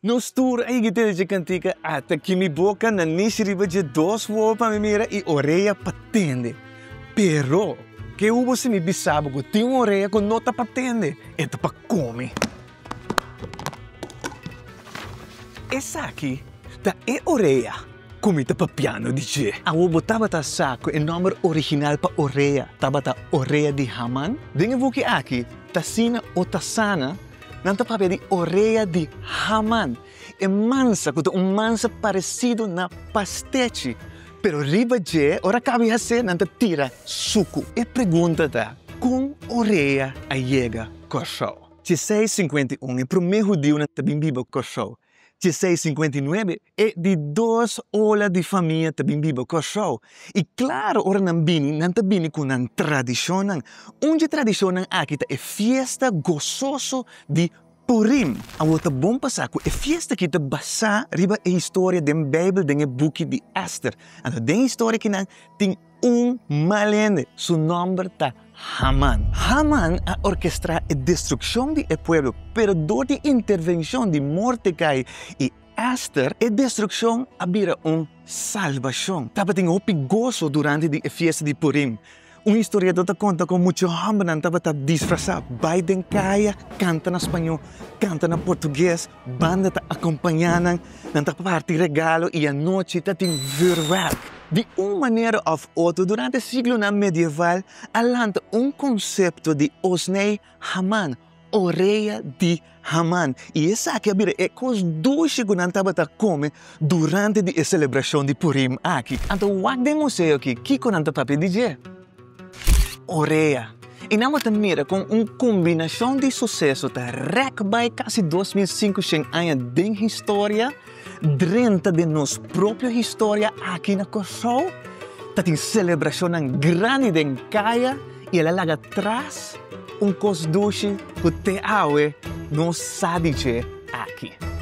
No stura ay gitele de cantica até que mi boca na nisiriba de dos roupas me mira e orelha patende. Pero que hubo se me bisabo que tinha uma orelha com nota patende. Eto pa come. Essa aqui tá é orelha. Comita pa piano dice. A hubo tava ta saco e nome original pa orelha. Tava ta orelha de Haman. Dinge vuki aqui, tasina o tasana. Nanta papel de orelha de Haman. É mansa, com mansa parecido na pastete. Pero riba de, ora cabe a ser, nanta tira suco. E pergunta da, com orelha a chega coxo? 1651, e primeiro dia nanta bimbiba coxo. 1659 é de duas olas de família também biba coxo. E claro, ora não bini com uma tradição. Onde tradição aqui é festa gozoso de Purim. A outra bom passar é festa que te basa riba a história da Bíblia, da book de Esther. Então, da história que tem malende, seu nome é Haman. Haman a orquestrar a destruição do povo, pero durante a intervenção de Mordecai e Esther, a destruição havia salvação. Tava tem gozo durante a festa de Purim. Uma historiador conta com muito hambre não estava disfarçado. Biden caia, canta na espanhol, canta na português, banda está acompanhando, não está parte regalo e a noite está tem verbal. De uma maneira ou outra, durante o século medieval, alanta conceito de Osnei Haman, orelha de Haman. E essa aqui é coisa doce que não estava comer durante a celebração de Purim aqui. Então, o que museu aqui, que não estava para dizer? Orelha. E não te mira com uma combinação de sucesso da recbai quase 2500 anos de história, dentro de nossa própria história aqui na Kosovo, tem celebração grande de caia e ela lá atrás coisa doce que te aue não sabe aqui.